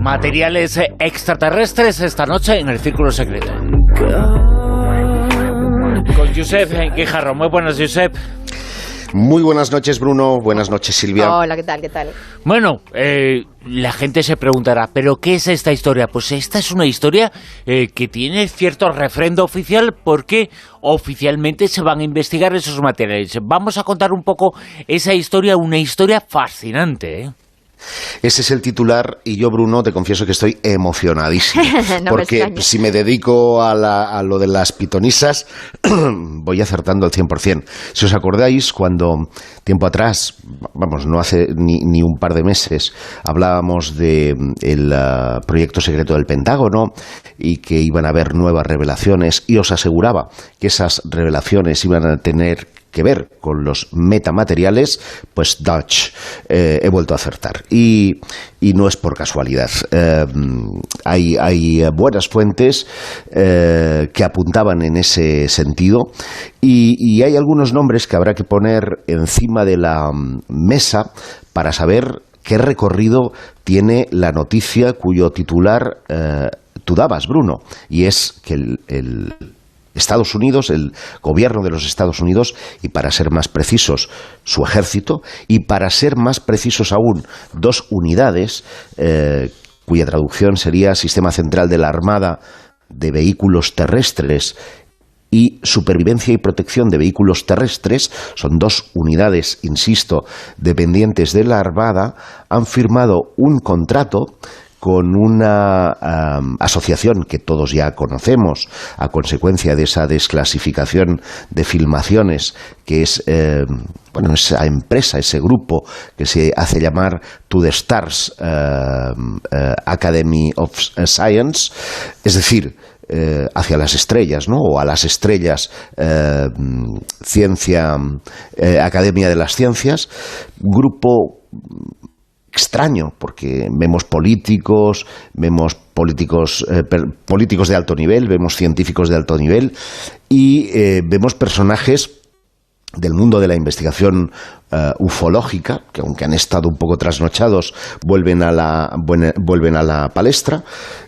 Materiales extraterrestres esta noche en el Círculo Secreto. Con Josep Guijarro. Muy buenas, Josep. Muy buenas noches, Bruno. Buenas noches, Silvia. Hola, ¿qué tal? ¿Qué tal? Bueno, la gente se preguntará, ¿pero qué es esta historia? Pues esta es una historia que tiene cierto refrendo oficial porque oficialmente se van a investigar esos materiales. Vamos a contar un poco esa historia, una historia fascinante, ¿eh? Ese es el titular y yo, Bruno, te confieso que estoy emocionadísimo. No porque si me dedico a lo de las pitonisas, voy acertando al 100%. Si os acordáis, cuando tiempo atrás, vamos, no hace ni un par de meses, hablábamos del proyecto secreto del Pentágono y que iban a haber nuevas revelaciones, y os aseguraba que esas revelaciones iban a tener que ver con los metamateriales, pues Dutch, he vuelto a acertar. Y no es por casualidad. Hay buenas fuentes que apuntaban en ese sentido, y hay algunos nombres que habrá que poner encima de la mesa para saber qué recorrido tiene la noticia cuyo titular tú dabas, Bruno, y es que el Estados Unidos, el gobierno de los Estados Unidos, y para ser más precisos, su ejército, y para ser más precisos aún, dos unidades, cuya traducción sería Sistema Central de la Armada de Vehículos Terrestres y Supervivencia y Protección de Vehículos Terrestres, son dos unidades, insisto, dependientes de la Armada, han firmado un contrato con una asociación que todos ya conocemos a consecuencia de esa desclasificación de filmaciones, que es esa empresa, ese grupo que se hace llamar To the Stars Academy of Science, es decir, hacia las estrellas, ¿no? O a las estrellas, Academia de las Ciencias, grupo extraño, porque vemos políticos de alto nivel, vemos científicos de alto nivel y vemos personajes del mundo de la investigación ufológica, que aunque han estado un poco trasnochados, vuelven a la palestra.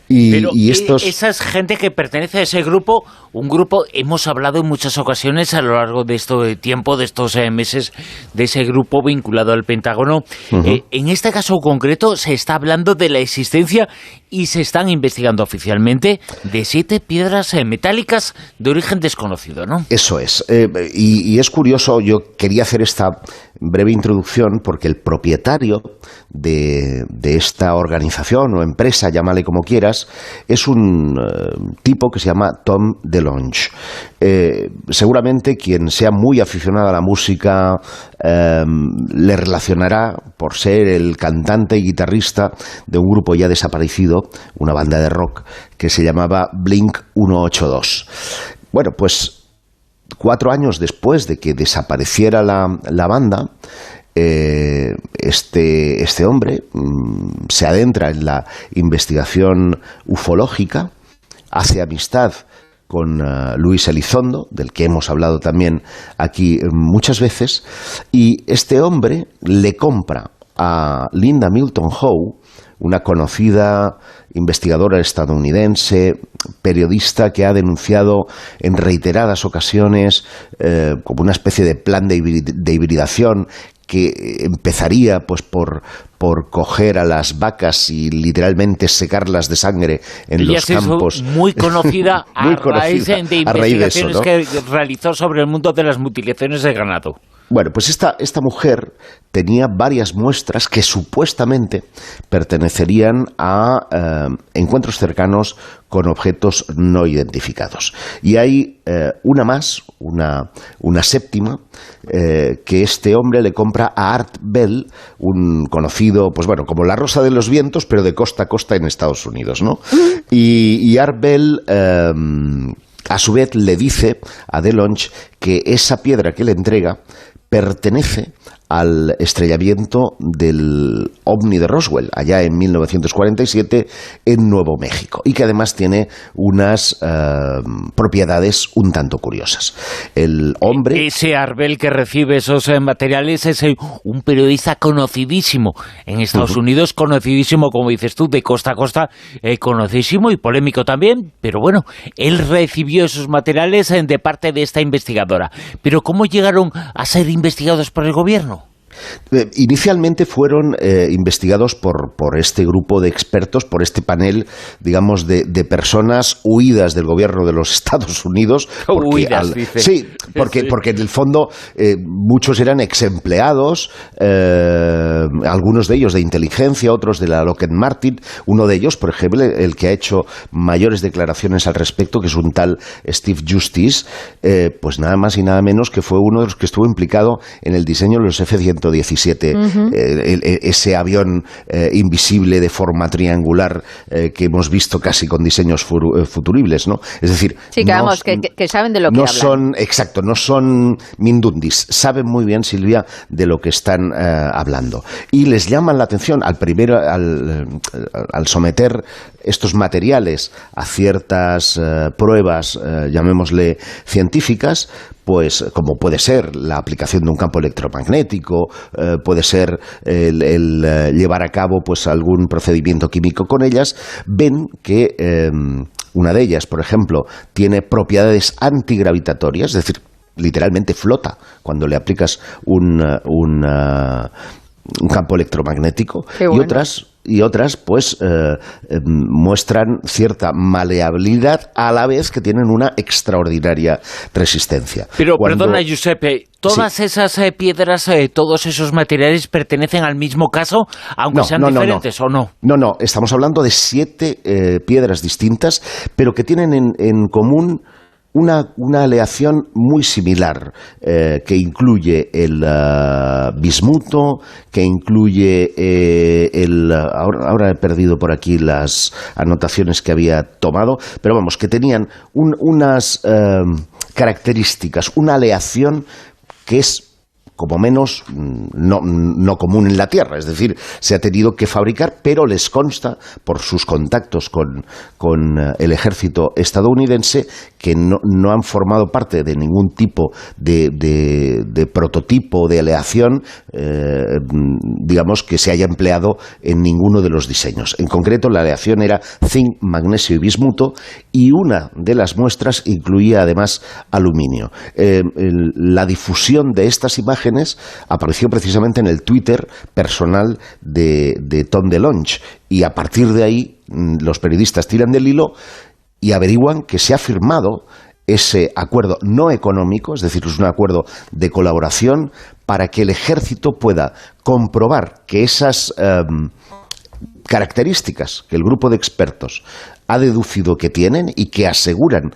Y estos... Esa es gente que pertenece a ese grupo, un grupo, hemos hablado en muchas ocasiones a lo largo de este tiempo, de estos meses, de ese grupo vinculado al Pentágono. Uh-huh. En este caso concreto se está hablando de la existencia y se están investigando oficialmente de 7 piedras metálicas de origen desconocido, ¿no? Eso es. Y es curioso, yo quería hacer esta breve introducción porque el propietario de esta organización o empresa, llámale como quieras, es un tipo que se llama Tom DeLonge. Seguramente quien sea muy aficionado a la música le relacionará por ser el cantante y guitarrista de un grupo ya desaparecido, una banda de rock que se llamaba Blink 182. Bueno, pues 4 años después de que desapareciera la banda, este hombre se adentra en la investigación ufológica, hace amistad con Luis Elizondo, del que hemos hablado también aquí muchas veces, y este hombre le compra a Linda Moulton Howe, una conocida investigadora estadounidense, periodista que ha denunciado en reiteradas ocasiones como una especie de plan de hibridación que empezaría pues por coger a las vacas y literalmente secarlas de sangre en ella los campos. Muy conocida a raíz de investigaciones que realizó sobre el mundo de las mutilaciones de ganado. Bueno, pues esta mujer tenía varias muestras que supuestamente pertenecerían a encuentros cercanos con objetos no identificados. Y hay una más, una séptima, que este hombre le compra a Art Bell, un conocido, pues bueno, como la Rosa de los Vientos, pero de costa a costa en Estados Unidos, ¿no? Y Art Bell... a su vez le dice a DeLonge que esa piedra que le entrega pertenece al estrellamiento del OVNI de Roswell, allá en 1947, en Nuevo México, y que además tiene unas propiedades un tanto curiosas. El hombre... Ese Arbel que recibe esos materiales es un periodista conocidísimo en Estados Unidos, conocidísimo, como dices tú, de costa a costa, conocidísimo y polémico también, pero bueno, él recibió esos materiales de parte de esta investigadora. Pero ¿cómo llegaron a ser investigados por el gobierno? Inicialmente fueron investigados por este grupo de expertos, por este panel, digamos, de personas huidas del gobierno de los Estados Unidos. Porque en el fondo muchos eran exempleados, algunos de ellos de inteligencia, otros de la Lockheed Martin. Uno de ellos, por ejemplo, el que ha hecho mayores declaraciones al respecto, que es un tal Steve Justice, pues nada más y nada menos que fue uno de los que estuvo implicado en el diseño de los F-117, ese avión invisible de forma triangular que hemos visto casi con diseños futuribles, ¿no? Es decir, sí, que saben de lo que hablan. Exacto, no son mindundis, saben muy bien, Silvia, de lo que están hablando. Y les llaman la atención al someter estos materiales a ciertas pruebas, llamémosle científicas, pues como puede ser la aplicación de un campo electromagnético, puede ser el llevar a cabo pues algún procedimiento químico con ellas, ven que una de ellas, por ejemplo, tiene propiedades antigravitatorias, es decir, literalmente flota cuando le aplicas un campo electromagnético. Bueno. Y otras pues muestran cierta maleabilidad a la vez que tienen una extraordinaria resistencia. Pero perdona, Giuseppe, ¿todas esas piedras, todos esos materiales pertenecen al mismo caso, aunque sean diferentes o no? No, estamos hablando de 7 piedras distintas, pero que tienen en común una aleación muy similar, que incluye el bismuto, que incluye ahora he perdido por aquí las anotaciones que había tomado, pero vamos, que tenían unas características, una aleación que es como menos no común en la Tierra, es decir, se ha tenido que fabricar, pero les consta por sus contactos con el ejército estadounidense que no han formado parte de ningún tipo de prototipo de aleación, digamos, que se haya empleado en ninguno de los diseños. En concreto, la aleación era zinc, magnesio y bismuto, y una de las muestras incluía además aluminio. La difusión de estas imágenes apareció precisamente en el Twitter personal de Tom DeLonge, y a partir de ahí los periodistas tiran del hilo y averiguan que se ha firmado ese acuerdo no económico, es decir, es un acuerdo de colaboración para que el ejército pueda comprobar que esas características que el grupo de expertos ha deducido que tienen y que aseguran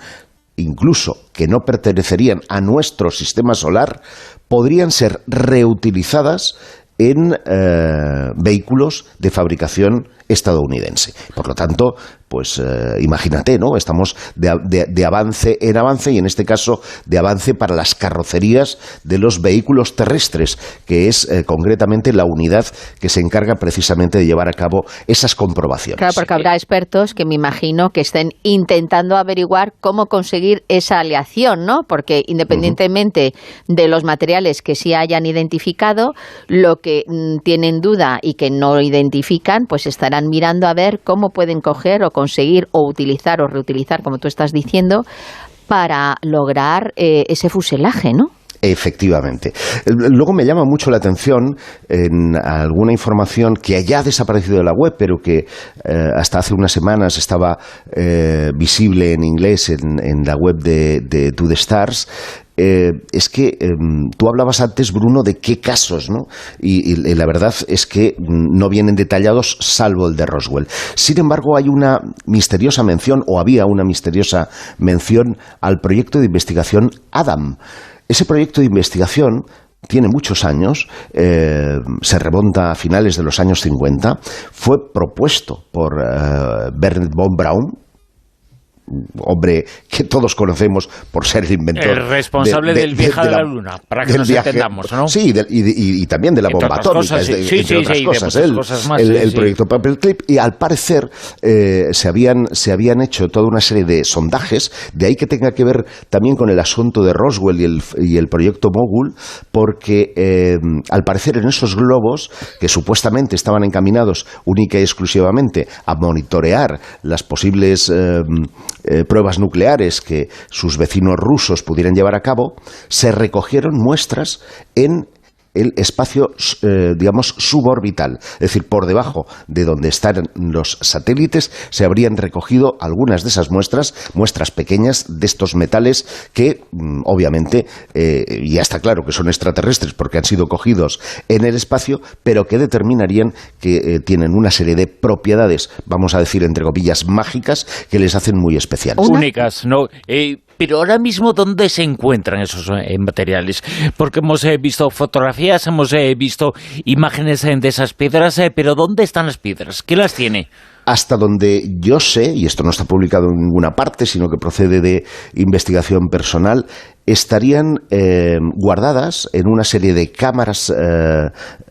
incluso que no pertenecerían a nuestro sistema solar, podrían ser reutilizadas en vehículos de fabricación estadounidense. Por lo tanto, pues imagínate, ¿no? Estamos de avance en avance, y en este caso de avance para las carrocerías de los vehículos terrestres, que es concretamente la unidad que se encarga precisamente de llevar a cabo esas comprobaciones. Claro, porque habrá expertos que me imagino que estén intentando averiguar cómo conseguir esa aleación, ¿no? Porque independientemente de los materiales que sí hayan identificado, lo que tienen duda y que no identifican, pues estarán mirando a ver cómo pueden coger o conseguir o utilizar o reutilizar, como tú estás diciendo, para lograr ese fuselaje, ¿no? Efectivamente. Luego me llama mucho la atención en alguna información que ya ha desaparecido de la web, pero que hasta hace unas semanas estaba visible en inglés en la web de To The Stars. Es que tú hablabas antes, Bruno, de qué casos, ¿no? Y la verdad es que no vienen detallados salvo el de Roswell. Sin embargo, hay una misteriosa mención, o había una misteriosa mención al proyecto de investigación Adam. Ese proyecto de investigación tiene muchos años, se remonta a finales de los años 50, fue propuesto por Wernher von Braun, hombre que todos conocemos por ser el inventor. El responsable del viaje a la Luna, para que nos entendamos, ¿no? Sí, y también de la bomba atómica, entre otras cosas. El proyecto Paperclip, y al parecer se habían hecho toda una serie de sondajes, de ahí que tenga que ver también con el asunto de Roswell y el proyecto Mogul, porque al parecer en esos globos, que supuestamente estaban encaminados única y exclusivamente a monitorear las posibles pruebas nucleares que sus vecinos rusos pudieran llevar a cabo, se recogieron muestras en el espacio, digamos, suborbital, es decir, por debajo de donde están los satélites, se habrían recogido algunas de esas muestras pequeñas de estos metales que, obviamente, ya está claro que son extraterrestres porque han sido cogidos en el espacio, pero que determinarían que tienen una serie de propiedades, vamos a decir, entre comillas, mágicas, que les hacen muy especiales. Únicas, ¿no? Pero ahora mismo, ¿dónde se encuentran esos materiales? Porque hemos visto fotografías, hemos visto imágenes de esas piedras, pero ¿dónde están las piedras? ¿Quién las tiene? Hasta donde yo sé, y esto no está publicado en ninguna parte, sino que procede de investigación personal, estarían guardadas en una serie de cámaras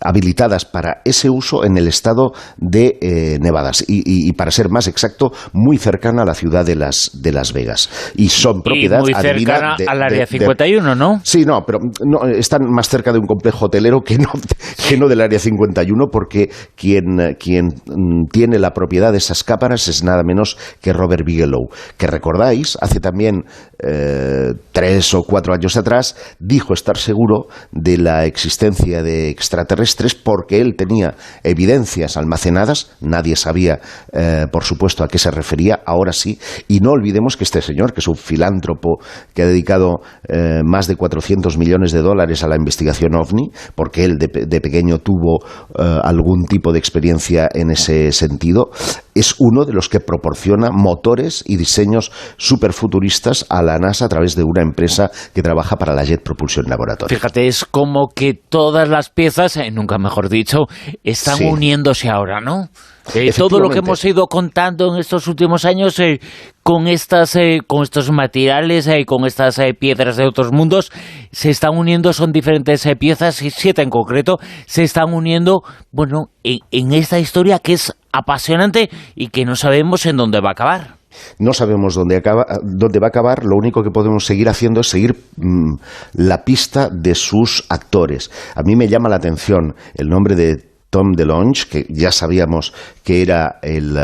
habilitadas para ese uso en el estado de Nevada, y para ser más exacto, muy cercana a la ciudad de Las Vegas. Y son propiedad, muy cercana al Área 51, ¿no? Sí, no, pero no, están más cerca de un complejo hotelero que no del Área 51, porque quien tiene la propiedad de esas cámaras es nada menos que Robert Bigelow, que recordáis, hace también 3 o 4 años atrás, dijo estar seguro de la existencia de extraterrestres porque él tenía evidencias almacenadas, nadie sabía, por supuesto, a qué se refería, ahora sí, y no olvidemos que este señor, que es un filántropo que ha dedicado más de $400 millones a la investigación OVNI, porque él de pequeño tuvo algún tipo de experiencia en ese sentido, es uno de los que proporciona motores y diseños superfuturistas a la NASA a través de una empresa que trabaja para la Jet Propulsion Laboratory. Fíjate, es como que todas las piezas, nunca mejor dicho, están uniéndose ahora, ¿no? Todo lo que hemos ido contando en estos últimos años con estos materiales, con estas piedras de otros mundos, se están uniendo, son diferentes piezas, 7 en concreto, se están uniendo, bueno, en esta historia que es apasionante y que no sabemos en dónde va a acabar. No sabemos dónde va a acabar, lo único que podemos seguir haciendo es seguir la pista de sus actores. A mí me llama la atención el nombre de Tom DeLonge, que ya sabíamos que era el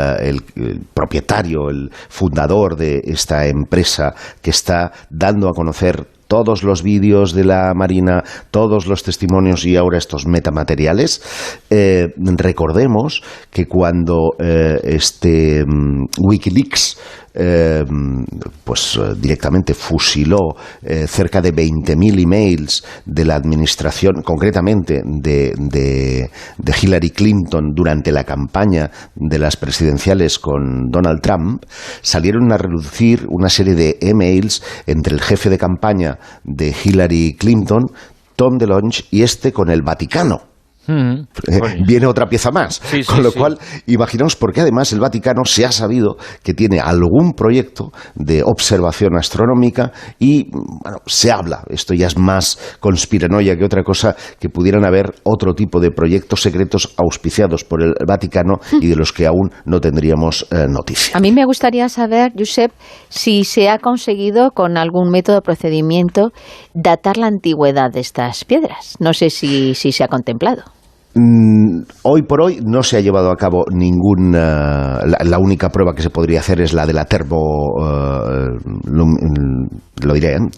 propietario, el fundador de esta empresa que está dando a conocer todos los vídeos de la Marina, todos los testimonios y ahora estos metamateriales. Recordemos que cuando Wikileaks directamente fusiló cerca de 20.000 emails de la administración, concretamente de Hillary Clinton durante la campaña de las presidenciales con Donald Trump, salieron a relucir una serie de emails entre el jefe de campaña de Hillary Clinton, Tom DeLonge, y con el Vaticano. Viene otra pieza más, con lo cual imaginaos, porque además el Vaticano se ha sabido que tiene algún proyecto de observación astronómica y bueno, se habla, esto ya es más conspiranoia que otra cosa, que pudieran haber otro tipo de proyectos secretos auspiciados por el Vaticano y de los que aún no tendríamos noticia. A mí me gustaría saber, Josep, si se ha conseguido con algún método o procedimiento datar la antigüedad de estas piedras. No sé si se ha contemplado. Hoy por hoy no se ha llevado a cabo ninguna. La única prueba que se podría hacer es la de la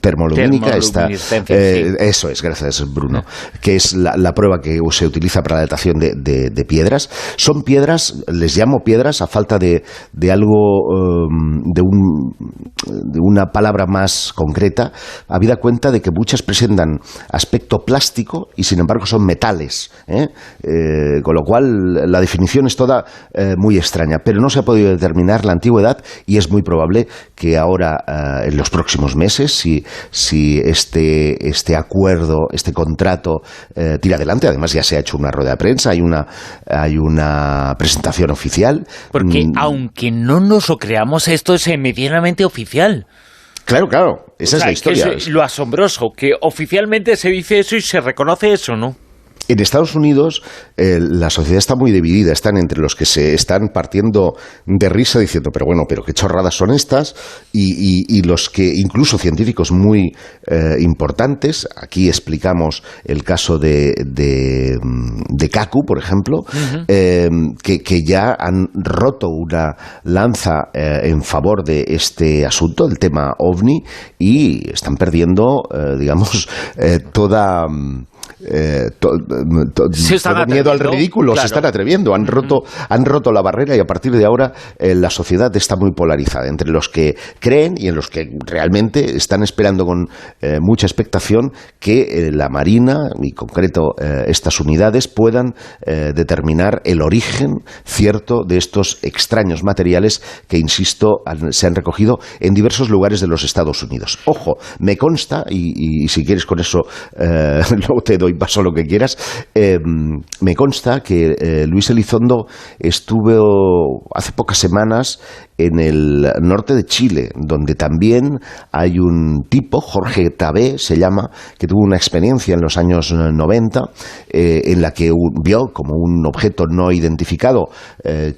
termolumínica. Eso es, gracias Bruno, que es la prueba que se utiliza para la datación de piedras. Son piedras, les llamo piedras a falta de algo, de una palabra más concreta, habida cuenta de que muchas presentan aspecto plástico y sin embargo son metales, Con lo cual, la definición es toda muy extraña, pero no se ha podido determinar la antigüedad y es muy probable que ahora, en los próximos meses, si este acuerdo, este contrato tira adelante, además ya se ha hecho una rueda de prensa, hay una presentación oficial. Porque aunque no nos lo creamos, esto es medianamente oficial. Claro, esa es la historia. Que es lo asombroso, que oficialmente se dice eso y se reconoce eso, ¿no? En Estados Unidos la sociedad está muy dividida, están entre los que se están partiendo de risa diciendo, pero qué chorradas son estas, y los que, incluso científicos muy importantes, aquí explicamos el caso de Kaku, por ejemplo, que ya han roto una lanza en favor de este asunto, el tema OVNI, y están perdiendo, toda... todo miedo al ridículo, claro. Se están atreviendo, han roto la barrera y a partir de ahora la sociedad está muy polarizada entre los que creen y en los que realmente están esperando con mucha expectación que la Marina, y en concreto estas unidades, puedan determinar el origen cierto de estos extraños materiales que, insisto, se han recogido en diversos lugares de los Estados Unidos. Ojo, me consta, y si quieres con eso luego te doy paso lo que quieras, me consta que Luis Elizondo estuvo hace pocas semanas en el norte de Chile, donde también hay un tipo, Jorge Tabé se llama, que tuvo una experiencia en los años 90 en la que vio como un objeto no identificado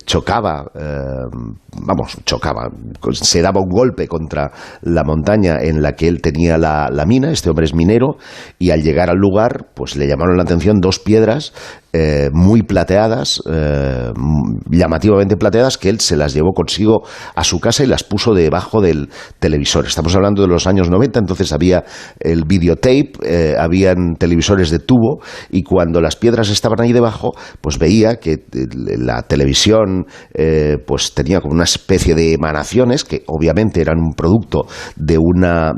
chocaba, se daba un golpe contra la montaña en la que él tenía la mina. Este hombre es minero y al llegar al lugar pues le llamaron la atención dos piedras muy plateadas, llamativamente plateadas, que él se las llevó consigo a su casa y las puso debajo del televisor. Estamos hablando de los años 90, entonces había el videotape, habían televisores de tubo, y cuando las piedras estaban ahí debajo, pues veía que la televisión pues tenía como una especie de emanaciones que obviamente eran un producto de una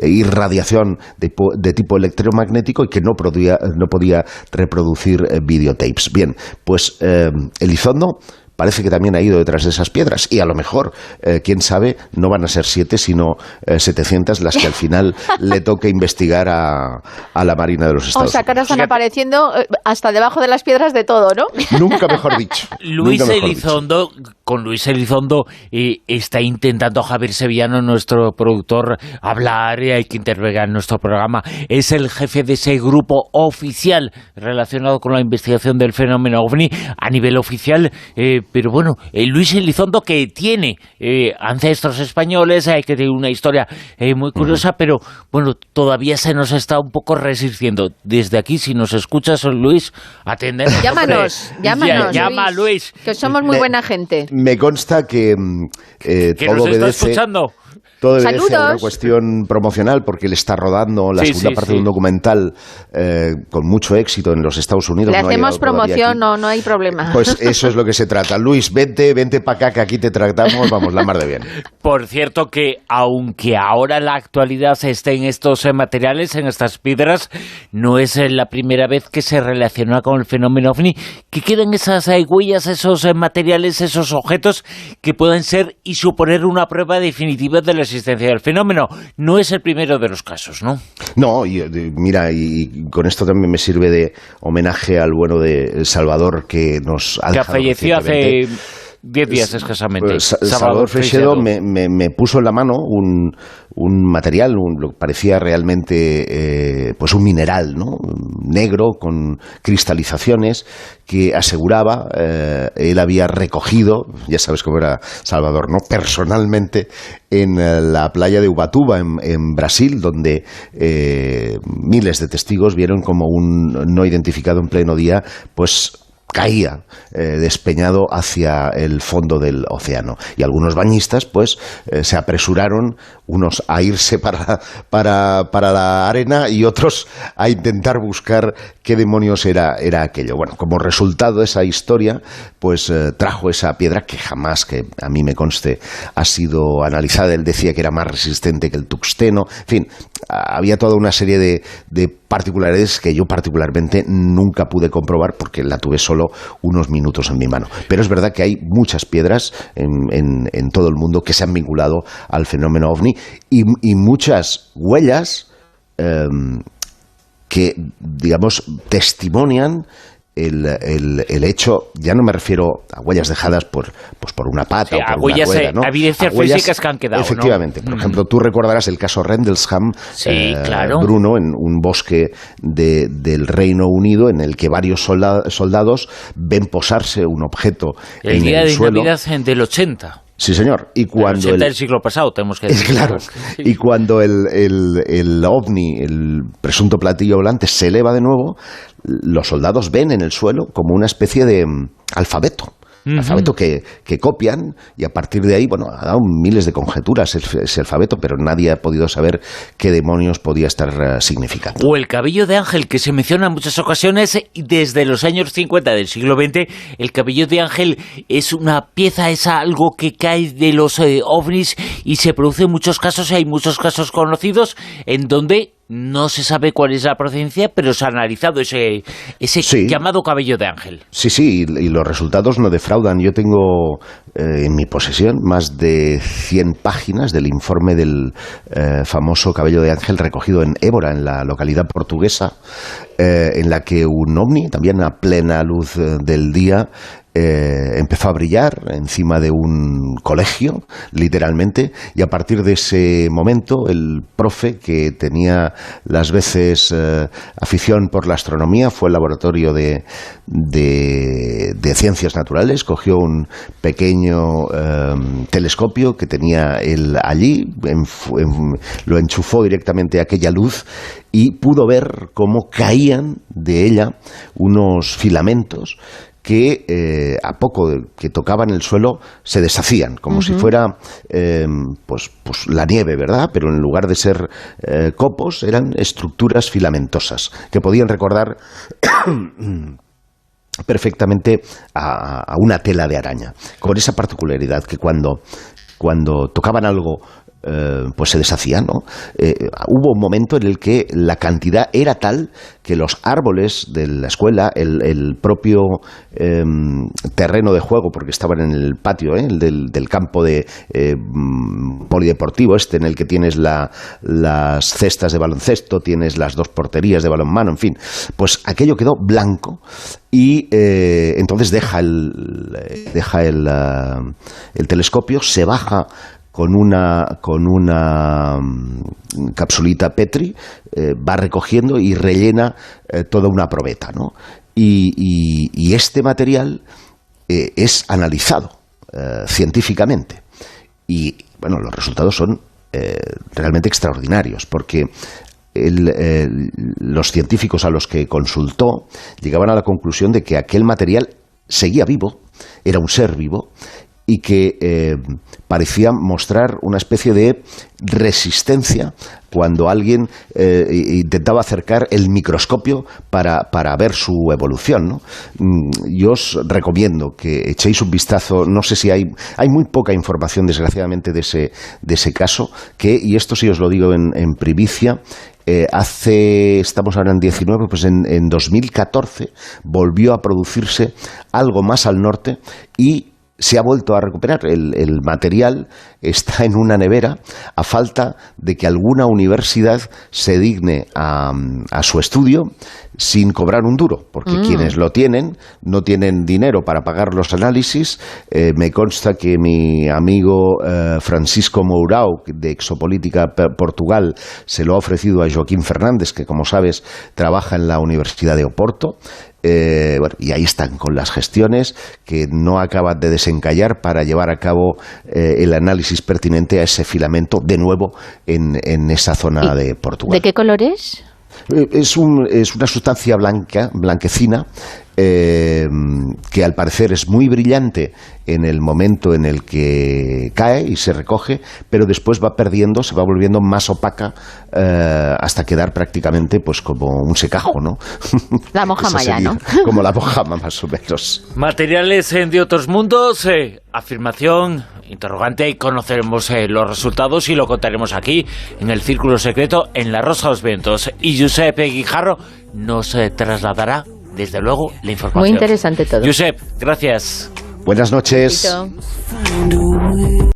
irradiación de tipo electromagnético y que no podía reproducir videotapes. Bien, pues Elizondo parece que también ha ido detrás de esas piedras y a lo mejor, quién sabe, no van a ser 7 sino 700 las que al final le toque investigar a la Marina de los Estados Unidos. O sea, que ahora están apareciendo hasta debajo de las piedras de todo, ¿no? Nunca mejor dicho. Con Luis Elizondo está intentando Javier Sevillano, nuestro productor, hablar, y hay que intervenir en nuestro programa. Es el jefe de ese grupo oficial relacionado con la investigación del fenómeno OVNI a nivel oficial. Pero bueno, Luis Elizondo, que tiene ancestros españoles, hay que tener una historia muy curiosa, pero bueno, todavía se nos está un poco resistiendo. Desde aquí, si nos escuchas, Luis, aténdenos. Llámanos, llama Luis, que somos muy buena gente. Me consta que todo nos está escuchando. Todo obedece a una cuestión promocional, porque él está rodando la segunda parte de un documental con mucho éxito en los Estados Unidos. Le hacemos promoción, no hay problema. Pues eso es lo que se trata. Luis, vente para acá, que aquí te tratamos, vamos, la mar de bien. Por cierto que, aunque ahora en la actualidad se esté en estos materiales, en estas piedras, no es la primera vez que se relaciona con el fenómeno OVNI, que quedan esas huellas, esos materiales, esos objetos que pueden ser y suponer una prueba definitiva de la existencia del fenómeno. No es el primero de los casos, ¿no? No, mira, y con esto también me sirve de homenaje al bueno de Salvador, que nos ha dejado, que falleció hace 10 días escasamente. Pues, Salvador Freixedo me puso en la mano un material, lo que parecía realmente pues un mineral, ¿no? Negro, con cristalizaciones, que aseguraba, él había recogido, ya sabes cómo era Salvador, ¿no? Personalmente, en la playa de Ubatuba, en Brasil, donde miles de testigos vieron como un no identificado en pleno día, pues caía despeñado hacia el fondo del océano. Y algunos bañistas pues se apresuraron, unos a irse para la arena y otros a intentar buscar qué demonios era aquello. Bueno, como resultado de esa historia, pues trajo esa piedra que jamás, que a mí me conste, ha sido analizada. Él decía que era más resistente que el tungsteno. En fin, había toda una serie de particularidades que yo particularmente nunca pude comprobar porque la tuve solo unos minutos en mi mano. Pero es verdad que hay muchas piedras en todo el mundo que se han vinculado al fenómeno OVNI y muchas huellas que, digamos, testimonian el hecho. Ya no me refiero a huellas dejadas por una pata, sí, o por huellas, una rueda, ¿no? Evidencias físicas que han quedado, efectivamente, ¿no? Por ejemplo, tú recordarás el caso Rendlesham, sí, claro, Bruno, en un bosque del Reino Unido, en el que varios soldados ven posarse un objeto el en día el de suelo. Navidad del 80. Sí, señor. Y cuando del siglo pasado, tenemos que decir. Claro. Y cuando el ovni, el presunto platillo volante, se eleva de nuevo, los soldados ven en el suelo como una especie de alfabeto. Alfabeto que copian, y a partir de ahí, bueno, ha dado miles de conjeturas ese alfabeto, pero nadie ha podido saber qué demonios podía estar significando. O el cabello de ángel, que se menciona en muchas ocasiones desde los años 50 del siglo XX. El cabello de ángel es una pieza, es algo que cae de los ovnis y se produce en muchos casos, y hay muchos casos conocidos en donde no se sabe cuál es la procedencia, pero se ha analizado ese sí, llamado cabello de ángel. Sí, y los resultados no defraudan. Yo tengo en mi posesión más de 100 páginas del informe del famoso cabello de ángel recogido en Évora, en la localidad portuguesa, en la que un ovni, también a plena luz del día, empezó a brillar encima de un colegio, literalmente, y a partir de ese momento el profe, que tenía las veces afición por la astronomía, fue al laboratorio de ciencias naturales, cogió un pequeño telescopio que tenía él allí, lo enchufó directamente a aquella luz y pudo ver cómo caían de ella unos filamentos que a poco que tocaban el suelo se deshacían, como si fuera pues la nieve, ¿verdad? Pero en lugar de ser copos, eran estructuras filamentosas que podían recordar perfectamente a una tela de araña, con esa particularidad que cuando tocaban algo pues se deshacía, ¿no? Hubo un momento en el que la cantidad era tal que los árboles de la escuela, el propio terreno de juego, porque estaban en el patio del campo de polideportivo en el que tienes las cestas de baloncesto, tienes las 2 porterías de balonmano, en fin, pues aquello quedó blanco y entonces deja el telescopio, se baja con una capsulita Petri, va recogiendo y rellena toda una probeta, ¿no? Y este material es analizado científicamente. Y, bueno, los resultados son realmente extraordinarios, porque los científicos a los que consultó llegaban a la conclusión de que aquel material seguía vivo, era un ser vivo, y que parecía mostrar una especie de resistencia cuando alguien intentaba acercar el microscopio para ver su evolución, ¿no? Yo os recomiendo que echéis un vistazo. No sé si hay muy poca información, desgraciadamente, de ese caso, y esto sí os lo digo en primicia. Estamos ahora en 19, pues en 2014 volvió a producirse algo más al norte y se ha vuelto a recuperar. El material está en una nevera a falta de que alguna universidad se digne a su estudio sin cobrar un duro, porque quienes lo tienen no tienen dinero para pagar los análisis. Me consta que mi amigo Francisco Mourão, de Exopolítica Portugal, se lo ha ofrecido a Joaquín Fernández, que, como sabes, trabaja en la Universidad de Oporto. Bueno, y ahí están con las gestiones que no acaban de desencallar para llevar a cabo el análisis pertinente a ese filamento, de nuevo en esa zona de Portugal. ¿De qué color es? Es una sustancia blanquecina, que al parecer es muy brillante en el momento en el que cae y se recoge, pero después va perdiendo, se va volviendo más opaca hasta quedar prácticamente pues como un secajo, ¿no? La mojama ya, ¿no? Como la mojama, más o menos. Materiales de otros mundos, afirmación interrogante, y conoceremos los resultados y lo contaremos aquí, en el Círculo Secreto, en La Rosa de los Vientos. Y Josep Guijarro nos trasladará, desde luego, la información. Muy interesante todo. Josep, gracias. Buenas noches. Besito.